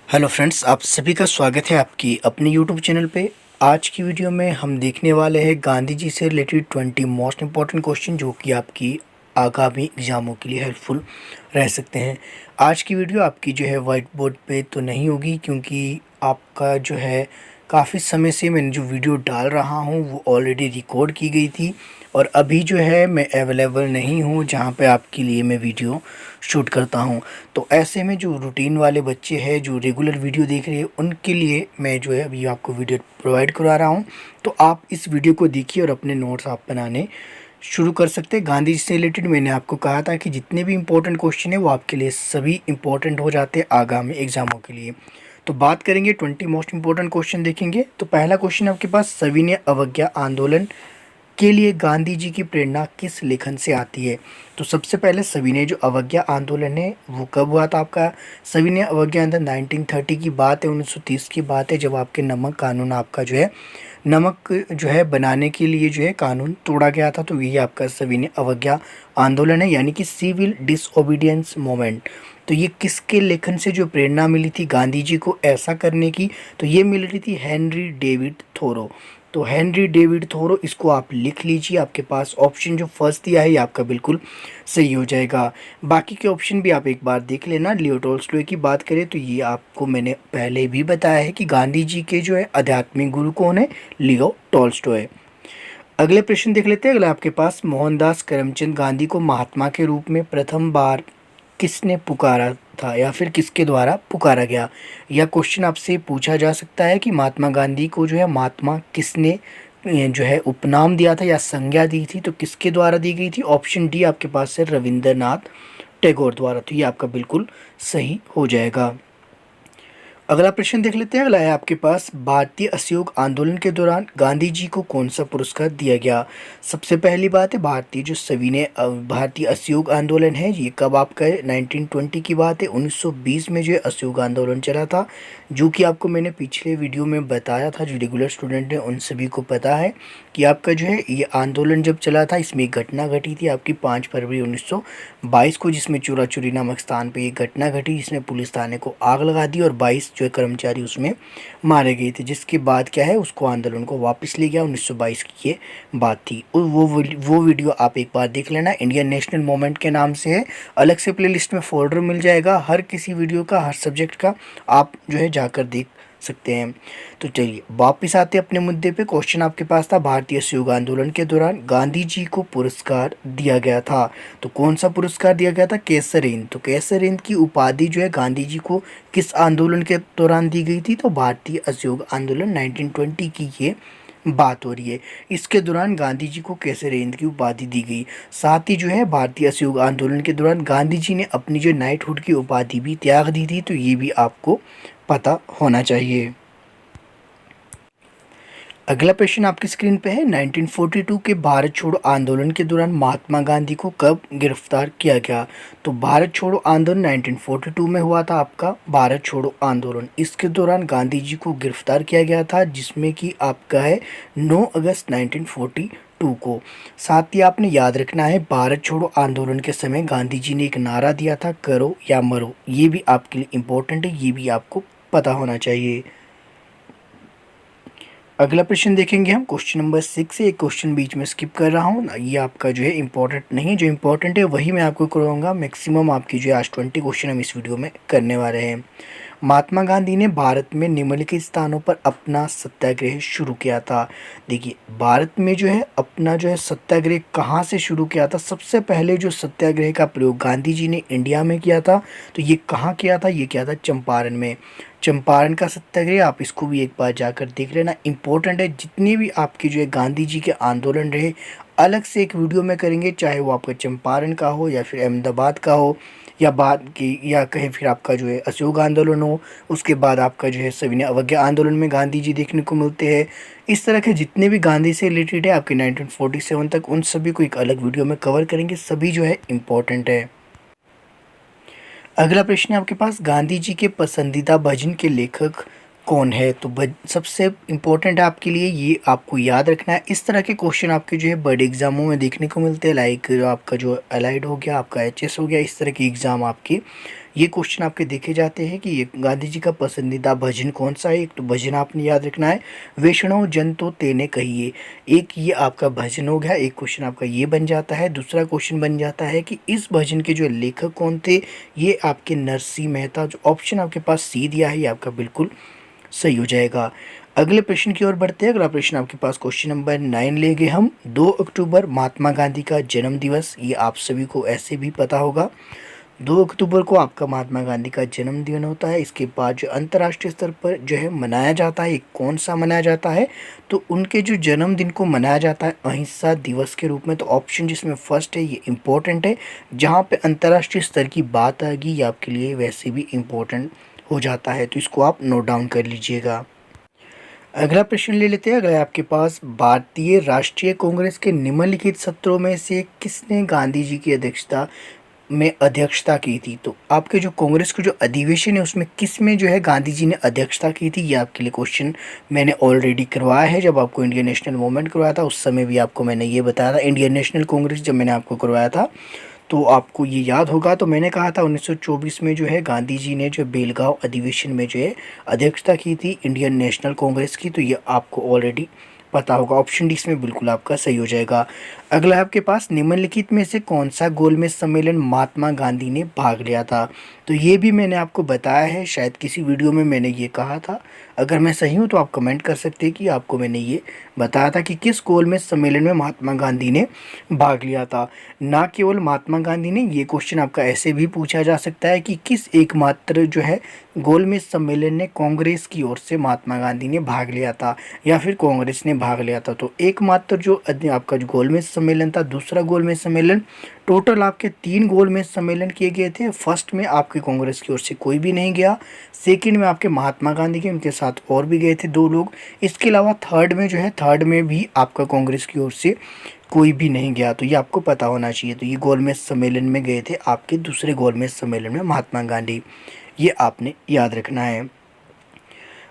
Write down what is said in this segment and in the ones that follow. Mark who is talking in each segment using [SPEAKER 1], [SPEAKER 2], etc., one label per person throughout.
[SPEAKER 1] Hello friends, आप सभी का स्वागत है आपकी अपने यूट्यूब चैनल पे। आज की वीडियो में हम देखने वाले हैं गांधी जी से रिलेटेड 20 मोस्ट इम्पॉर्टेंट क्वेश्चन जो कि आपकी आगामी एग्ज़ामों के लिए हेल्पफुल रह सकते हैं। आज की वीडियो आपकी जो है वाइट बोर्ड पे तो नहीं होगी, क्योंकि आपका जो है काफ़ी समय से मैंने जो वीडियो डाल रहा हूँ वो ऑलरेडी रिकॉर्ड की गई थी और अभी जो है मैं अवेलेबल नहीं हूँ जहाँ पे आपके लिए मैं वीडियो शूट करता हूँ। तो ऐसे में जो रूटीन वाले बच्चे हैं जो रेगुलर वीडियो देख रहे हैं उनके लिए मैं जो है अभी आपको वीडियो प्रोवाइड करवा रहा हूँ। तो आप इस वीडियो को देखिए और अपने नोट्स आप बनाने शुरू कर सकते हैं। गांधी जी से रिलेटेड मैंने आपको कहा था कि जितने भी इंपॉर्टेंट क्वेश्चन है वो आपके लिए सभी इंपॉर्टेंट हो जाते हैं आगामी एग्जामों के लिए। तो बात करेंगे 20 मोस्ट इंपॉर्टेंट क्वेश्चन देखेंगे। तो पहला क्वेश्चन आपके पास, सविनय अवज्ञा आंदोलन के लिए गांधी जी की प्रेरणा किस लेखन से आती है? तो सबसे पहले सविनय जो अवज्ञा आंदोलन है वो कब हुआ था आपका? सविनय अवज्ञा आंदोलन 1930 की बात है, 1930 की बात है, जब आपके नमक कानून आपका जो है नमक जो है बनाने के लिए जो है कानून तोड़ा गया था। तो यही आपका सविनय अवज्ञा आंदोलन है, यानी कि सिविल डिसओबीडियंस मूवमेंट। तो ये किसके लेखन से जो प्रेरणा मिली थी गांधी जी को ऐसा करने की? तो ये मिल रही थी हेनरी डेविड थोरो। तो हेनरी डेविड थोरो, इसको आप लिख लीजिए। आपके पास ऑप्शन जो फर्स्ट दिया है ये आपका बिल्कुल सही हो जाएगा। बाकी के ऑप्शन भी आप एक बार देख लेना। लियो टॉल्स्टॉय की बात करें तो ये आपको मैंने पहले भी बताया है कि गांधी जी के जो है आध्यात्मिक गुरु कौन है? Leo Tolstoy. अगले प्रश्न देख लेते हैं। अगला आपके पास, मोहनदास करमचंद गांधी को महात्मा के रूप में प्रथम बार किसने पुकारा था या फिर किसके द्वारा पुकारा गया? यह क्वेश्चन आपसे पूछा जा सकता है कि महात्मा गांधी को जो है महात्मा किसने जो है उपनाम दिया था या संज्ञा दी थी, तो किसके द्वारा दी गई थी? ऑप्शन डी आपके पास है रविंद्रनाथ टैगोर द्वारा। तो ये आपका बिल्कुल सही हो जाएगा। अगला प्रश्न देख लेते हैं। अगला है आपके पास, भारतीय असहयोग आंदोलन के दौरान गांधी जी को कौन सा पुरस्कार दिया गया? सबसे पहली बात है, भारतीय असहयोग आंदोलन है ये कब आपका है? 1920 की बात है। 1920 में जो है असहयोग आंदोलन चला था, जो कि आपको मैंने पिछले वीडियो में बताया था। जो रेगुलर स्टूडेंट हैं उन सभी को पता है कि आपका जो है ये आंदोलन जब चला था इसमें एक घटना घटी थी आपकी 5 फरवरी 1922 को, जिसमें चूरा चूरी नामक स्थान पे ये घटना घटी, जिसमें पुलिस थाने को आग लगा दी और 22 जो है कर्मचारी उसमें मारे गए थे। जिसके बाद क्या है, उसको आंदोलन को वापस ले गया। 1922 की ये बात थी। और वो वीडियो आप एक बार देख लेना, इंडियन नेशनल मूवमेंट के नाम से है। अलग से प्लेलिस्ट में फोल्डर मिल जाएगा हर किसी वीडियो का, हर सब्जेक्ट का, आप जो है जाकर देख सकते हैं। तो चलिए वापस आते हैं अपने मुद्दे पे। क्वेश्चन आपके पास था, भारतीय असहयोग आंदोलन के दौरान गांधी जी को पुरस्कार दिया गया था, तो कौन सा पुरस्कार दिया गया था? केसर हिंद। तो केसर हिंद की उपाधि जो है गांधी जी को किस आंदोलन के दौरान दी गई थी? तो भारतीय असहयोग आंदोलन 1920 की ये बात हो रही है। इसके दौरान गांधी जी को केसर हिंद की उपाधि दी गई। साथ ही जो है भारतीय असहयोग आंदोलन के दौरान गांधी जी ने अपनी जो नाइटहुड की उपाधि भी त्याग दी थी। तो ये भी आपको पता होना चाहिए। अगला प्रश्न आपकी स्क्रीन पे है, 1942 के भारत छोड़ो आंदोलन के दौरान महात्मा गांधी को कब गिरफ्तार किया गया? तो भारत छोड़ो आंदोलन 1942 में हुआ था आपका भारत छोड़ो आंदोलन। इसके दौरान गांधी जी को गिरफ्तार किया गया था, जिसमें कि आपका है 9 अगस्त 1942 को। साथ ही आपने याद रखना है, भारत छोड़ो आंदोलन के समय गांधी जी ने एक नारा दिया था, करो या मरो। ये भी आपके लिए इम्पोर्टेंट है, ये भी आपको पता होना चाहिए। अगला प्रश्न देखेंगे हम, क्वेश्चन नंबर 6 है। एक क्वेश्चन बीच में स्किप कर रहा हूँ, ये आपका जो है इंपॉर्टेंट नहीं है। जो इंपॉर्टेंट है वही मैं आपको करवाऊंगा। मैक्सिमम आपकी जो है आज 20 क्वेश्चन हम इस वीडियो में करने वाले हैं। महात्मा गांधी ने भारत में निम्नलिखित स्थानों पर अपना सत्याग्रह शुरू किया था। देखिए, भारत में जो है अपना जो है सत्याग्रह कहाँ से शुरू किया था? सबसे पहले जो सत्याग्रह का प्रयोग गांधी जी ने इंडिया में किया था, तो ये कहाँ किया था? ये किया था चंपारण में। चंपारण का सत्याग्रह, आप इसको भी एक बार जाकर देख लेना, इंपॉर्टेंट है। जितने भी आपके जो है गांधी जी के आंदोलन रहे, अलग से एक वीडियो में करेंगे, चाहे वो आपका चंपारण का हो या फिर अहमदाबाद का हो या बाद की, या कहीं फिर आपका जो है असहयोग आंदोलन हो। उसके बाद आपका जो है सविनय अवज्ञा आंदोलन में गांधी जी देखने को मिलते हैं। इस तरह के जितने भी गांधी से रिलेटेड है आपके 1947 तक, उन सभी को एक अलग वीडियो में कवर करेंगे। सभी जो है इम्पोर्टेंट है। अगला प्रश्न है आपके पास, गांधी जी के पसंदीदा भजन के लेखक कौन है? तो सबसे इम्पोर्टेंट है आपके लिए, ये आपको याद रखना है। इस तरह के क्वेश्चन आपके जो है बड़े एग्जामों में देखने को मिलते हैं, लाइक आपका जो अलाइड हो गया, आपका एचएस हो गया, इस तरह के एग्ज़ाम आपके ये क्वेश्चन आपके देखे जाते हैं कि ये गांधी जी का पसंदीदा भजन कौन सा है। एक तो भजन आपने याद रखना है, वैष्णव जन तो तेने कहिए, एक ये आपका भजन हो गया। एक क्वेश्चन आपका ये बन जाता है। दूसरा क्वेश्चन बन जाता है कि इस भजन के जो लेखक कौन थे, ये आपके नरसिंह मेहता। जो ऑप्शन आपके पास सी दिया है ये आपका बिल्कुल सही हो जाएगा। अगले प्रश्न की ओर बढ़ते हैं। अगला प्रश्न आपके पास क्वेश्चन नंबर 9 ले गए हम। 2 अक्टूबर महात्मा गांधी का जन्म दिवस, ये आप सभी को ऐसे भी पता होगा। 2 अक्टूबर को आपका महात्मा गांधी का जन्मदिन होता है। इसके बाद जो अंतर्राष्ट्रीय स्तर पर जो है मनाया जाता है, कौन सा मनाया जाता है, तो उनके जो जन्मदिन को मनाया जाता है अहिंसा दिवस के रूप में। तो ऑप्शन जिसमें फर्स्ट है ये इम्पोर्टेंट है। जहाँ पे अंतर्राष्ट्रीय स्तर की बात आएगी ये आपके लिए वैसे भी इम्पोर्टेंट हो जाता है, तो इसको आप नोट डाउन कर लीजिएगा। अगला प्रश्न ले लेते हैं। अगला आपके पास, भारतीय राष्ट्रीय कांग्रेस के निम्नलिखित सत्रों में से किसने गांधी जी की अध्यक्षता की थी। तो आपके जो कांग्रेस का जो अधिवेशन है उसमें किस में जो है गांधी जी ने अध्यक्षता की थी, ये आपके लिए क्वेश्चन मैंने ऑलरेडी करवाया है। जब आपको इंडियन नेशनल मूवमेंट करवाया था उस समय भी आपको मैंने ये बताया था। इंडियन नेशनल कांग्रेस जब मैंने आपको करवाया था तो आपको ये याद होगा। तो मैंने कहा था 1924 में जो है गांधी जी ने जो बेलगांव अधिवेशन में जो है अध्यक्षता की थी इंडियन नेशनल कांग्रेस की। तो ये आपको ऑलरेडी पता होगा। ऑप्शन डी इसमें बिल्कुल आपका सही हो जाएगा। अगला आपके पास, निम्नलिखित में से कौन सा गोलमेज सम्मेलन महात्मा गांधी ने भाग लिया था। तो ये भी मैंने आपको बताया है, शायद किसी वीडियो में मैंने ये कहा था। अगर मैं सही हूँ तो आप कमेंट कर सकते हैं कि आपको मैंने ये बताया था कि किस गोलमेज सम्मेलन में महात्मा गांधी ने भाग लिया था। ना केवल महात्मा गांधी ने, ये क्वेश्चन आपका ऐसे भी पूछा जा सकता है कि किस एकमात्र जो है गोलमेज सम्मेलन ने कांग्रेस की ओर से महात्मा गांधी ने भाग लिया था या फिर कांग्रेस ने भाग लिया था। तो एकमात्र जो आपका जो गोलमेज सम्मेलन था, दूसरा गोलमेज सम्मेलन, टोटल आपके 3 गोलमेज सम्मेलन किए गए थे। फर्स्ट में आपके कांग्रेस की ओर से कोई भी नहीं गया, सेकंड में आपके महात्मा गांधी के, उनके साथ और भी गए थे 2 लोग। इसके अलावा थर्ड में जो है, थर्ड में भी आपका कांग्रेस की ओर से कोई भी नहीं गया। तो ये आपको पता होना चाहिए। तो ये गोलमेज सम्मेलन में गए थे आपके दूसरे गोलमेज सम्मेलन में महात्मा गांधी, ये आपने याद रखना है।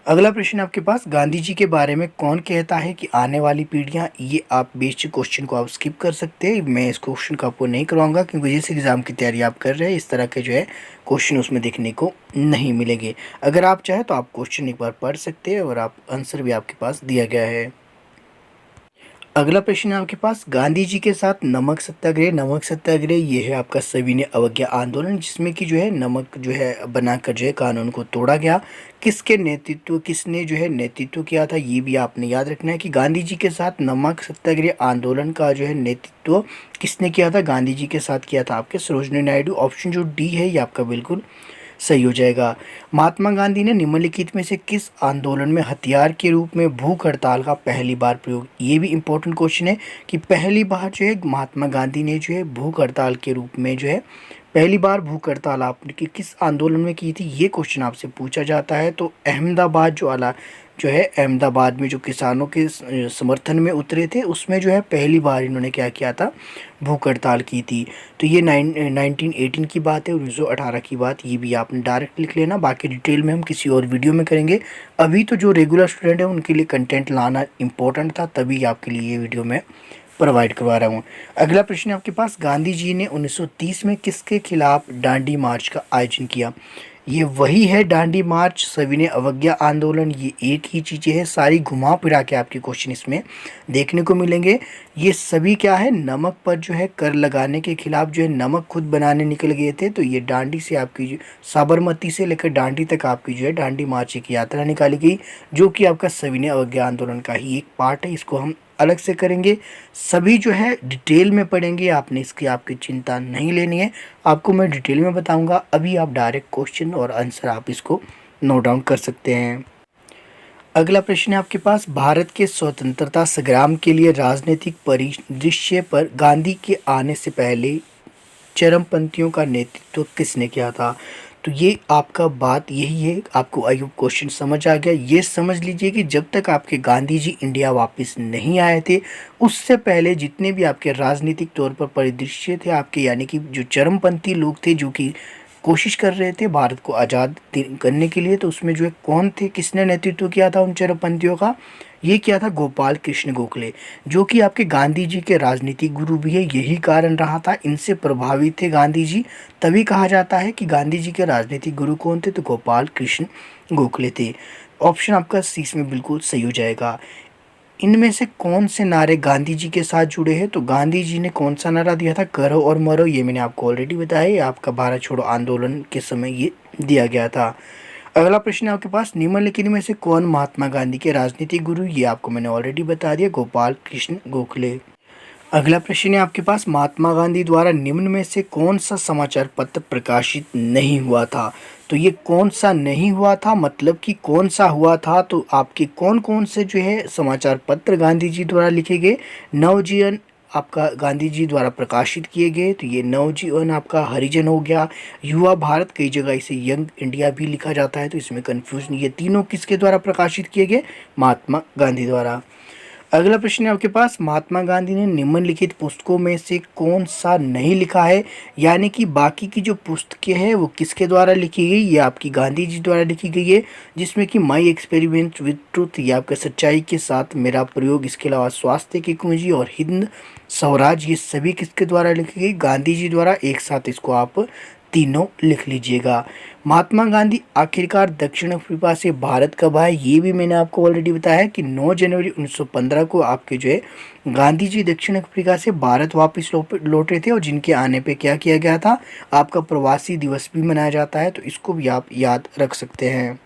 [SPEAKER 1] अगला प्रश्न आपके पास, गांधी जी के बारे में कौन कहता है कि आने वाली पीढ़ियां, ये आप बेसिक क्वेश्चन को आप स्किप कर सकते हैं। मैं इस क्वेश्चन को आपको नहीं करवाऊंगा क्योंकि जिस एग्ज़ाम की तैयारी आप कर रहे हैं इस तरह के जो है क्वेश्चन उसमें देखने को नहीं मिलेंगे। अगर आप चाहें तो आप क्वेश्चन एक बार पढ़ सकते हैं और आप आंसर भी आपके पास दिया गया है। अगला प्रश्न है आपके पास, गांधी जी के साथ नमक सत्याग्रह। नमक सत्याग्रह ये है आपका सविनय अवज्ञा आंदोलन, जिसमें कि जो है नमक जो है बनाकर जो है कानून को तोड़ा गया। किसने जो है नेतृत्व किया था, ये भी आपने याद रखना है कि गांधी जी के साथ नमक सत्याग्रह आंदोलन का जो है नेतृत्व किसने किया था, गांधी जी के साथ किया था आपके सरोजिनी नायडू। ऑप्शन जो डी है ये आपका बिल्कुल सही हो जाएगा। महात्मा गांधी ने निम्नलिखित में से किस आंदोलन में हथियार के रूप में भूख हड़ताल का पहली बार प्रयोग, ये भी इंपॉर्टेंट क्वेश्चन है कि पहली बार जो है महात्मा गांधी ने जो है भूख हड़ताल के रूप में जो है पहली बार भूख हड़ताल आपने किस आंदोलन में की थी, ये क्वेश्चन आपसे पूछा जाता है। तो अहमदाबाद जो है अहमदाबाद में जो किसानों के समर्थन में उतरे थे उसमें जो है पहली बार इन्होंने क्या किया था, भूख हड़ताल की थी। तो ये 1918 की बात है, 1918 की बात, ये भी आपने डायरेक्ट लिख लेना। बाकी डिटेल में हम किसी और वीडियो में करेंगे। अभी तो जो रेगुलर स्टूडेंट है उनके लिए कंटेंट लाना इंपॉर्टेंट था, तभी आपके लिए ये वीडियो मैं प्रोवाइड करवा रहा हूँ। अगला प्रश्न आपके पास, गांधी जी ने 1930 में किसके खिलाफ डांडी मार्च का आयोजन किया। ये वही है डांडी मार्च, सविनय अवज्ञा आंदोलन, ये एक ही चीज़ें हैं। सारी घुमा फिरा के आपके क्वेश्चन इसमें देखने को मिलेंगे। ये सभी क्या है, नमक पर जो है कर लगाने के खिलाफ जो है नमक खुद बनाने निकल गए थे। तो ये डांडी से आपकी जो साबरमती से लेकर डांडी तक आपकी जो है डांडी मार्च की यात्रा निकाली गई, जो कि आपका सविनय अवज्ञा आंदोलन का ही एक पार्ट है। इसको हम अलग से करेंगे, सभी जो है डिटेल में पढ़ेंगे। आपने इसकी आपकी चिंता नहीं लेनी है, आपको मैं डिटेल में बताऊंगा। अभी आप डायरेक्ट क्वेश्चन और आंसर आप इसको नोट डाउन कर सकते हैं। अगला प्रश्न है आपके पास, भारत के स्वतंत्रता संग्राम के लिए राजनीतिक परिदृश्य पर गांधी के आने से पहले चरमपंथियों का नेतृत्व किसने किया था। तो ये आपका बात यही है, आपको आई होप क्वेश्चन समझ आ गया। ये समझ लीजिए कि जब तक आपके गांधी जी इंडिया वापस नहीं आए थे उससे पहले जितने भी आपके राजनीतिक तौर पर परिदृश्य थे आपके, यानी कि जो चरमपंथी लोग थे जो कि कोशिश कर रहे थे भारत को आज़ाद करने के लिए, तो उसमें जो है कौन थे, किसने नेतृत्व किया था उन चरमपंथियों का, ये क्या था? गोपाल कृष्ण गोखले, जो कि आपके गांधी जी के राजनीतिक गुरु भी है। यही कारण रहा था, इनसे प्रभावित थे गांधी जी, तभी कहा जाता है कि गांधी जी के राजनीतिक गुरु कौन थे? तो गोपाल कृष्ण गोखले थे। ऑप्शन आपका सी इसमें बिल्कुल सही हो जाएगा। इनमें से कौन से नारे गांधी जी के साथ जुड़े हैं? तो गांधी जी ने कौन सा नारा दिया था? करो और मरो, ये मैंने आपको ऑलरेडी बताया, ये आपका भारत छोड़ो आंदोलन के समय ये दिया गया था। अगला प्रश्न है आपके पास, निम्नलिखित में से कौन महात्मा गांधी के राजनीतिक गुरु? ये आपको मैंने ऑलरेडी बता दिया, गोपाल कृष्ण गोखले। अगला प्रश्न है आपके पास, महात्मा गांधी द्वारा निम्न में से कौन सा समाचार पत्र प्रकाशित नहीं हुआ था? तो ये कौन सा नहीं हुआ था, मतलब कि कौन सा हुआ था? तो आपके कौन कौन से जो है समाचार पत्र गांधी जी द्वारा लिखे गए, नवजीवन आपका गांधी जी द्वारा प्रकाशित किए गए? तो ये नवजीवन आपका हरिजन हो गया, युवा भारत, कई जगह इसे यंग इंडिया भी लिखा जाता है, तो इसमें कंफ्यूज नहीं। ये तीनों किसके द्वारा प्रकाशित किए गए? महात्मा गांधी द्वारा। अगला प्रश्न है आपके पास, महात्मा गांधी ने निम्नलिखित पुस्तकों में से कौन सा नहीं लिखा है? यानी कि बाकी की जो पुस्तकें हैं वो किसके द्वारा लिखी गई? ये आपकी गांधी जी द्वारा लिखी गई है, जिसमें कि माई एक्सपेरिमेंट विद ट्रुथ, ये आपका सच्चाई के साथ मेरा प्रयोग, इसके अलावा स्वास्थ्य की कुंजी और हिंद स्वराज, ये सभी किसके द्वारा लिखी गई? गांधी जी द्वारा। एक साथ इसको आप तीनों लिख लीजिएगा। महात्मा गांधी आखिरकार दक्षिण अफ्रीका से भारत कब आए? ये भी मैंने आपको ऑलरेडी बताया है कि 9 जनवरी 1915 को आपके जो है गांधी जी दक्षिण अफ्रीका से भारत वापस लौटे थे, और जिनके आने पे क्या किया गया था? आपका प्रवासी दिवस भी मनाया जाता है, तो इसको भी आप याद रख सकते हैं।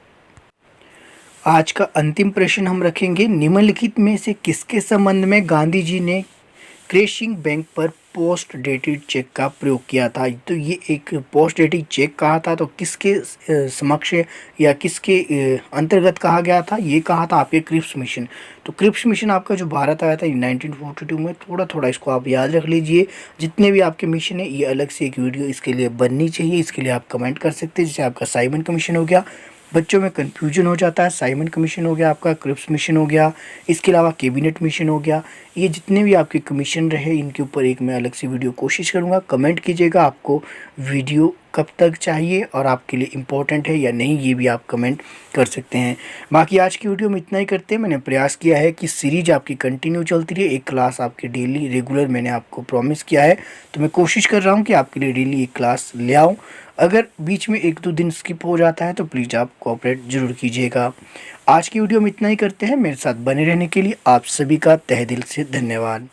[SPEAKER 1] आज का अंतिम प्रश्न हम रखेंगे, निम्नलिखित में से किसके संबंध में गांधी जी ने क्रैशिंग बैंक पर पोस्ट डेटेड चेक का प्रयोग किया था? तो ये एक पोस्ट डेटेड चेक कहा था, तो किसके समक्ष या किसके अंतर्गत कहा गया था? ये कहा था आपके क्रिप्स मिशन। तो क्रिप्स मिशन आपका जो भारत आया था 1942 में, थोड़ा थोड़ा इसको आप याद रख लीजिए। जितने भी आपके मिशन है, ये अलग से एक वीडियो इसके लिए बननी चाहिए, इसके लिए आप कमेंट कर सकते हैं। जैसे आपका साइमन का मिशन हो गया, बच्चों में कन्फ्यूजन हो जाता है, साइमन कमीशन हो गया, आपका क्रिप्स मिशन हो गया, इसके अलावा कैबिनेट मिशन हो गया, ये जितने भी आपके कमीशन रहे इनके ऊपर एक मैं अलग से वीडियो कोशिश करूँगा। कमेंट कीजिएगा आपको वीडियो कब तक चाहिए और आपके लिए इम्पोर्टेंट है या नहीं, ये भी आप कमेंट कर सकते हैं। बाकी आज की वीडियो में इतना ही करते हैं। मैंने प्रयास किया है कि सीरीज आपकी कंटिन्यू चलती रहे, एक क्लास आपके डेली रेगुलर मैंने आपको प्रॉमिस किया है, तो मैं कोशिश कर रहा हूँ कि आपके लिए डेली एक क्लास ले आऊँ। अगर बीच में 1-2 दिन स्किप हो जाता है तो प्लीज़ आप कोऑपरेट ज़रूर कीजिएगा। आज की वीडियो में इतना ही करते हैं। मेरे साथ बने रहने के लिए आप सभी का तहे दिल से धन्यवाद।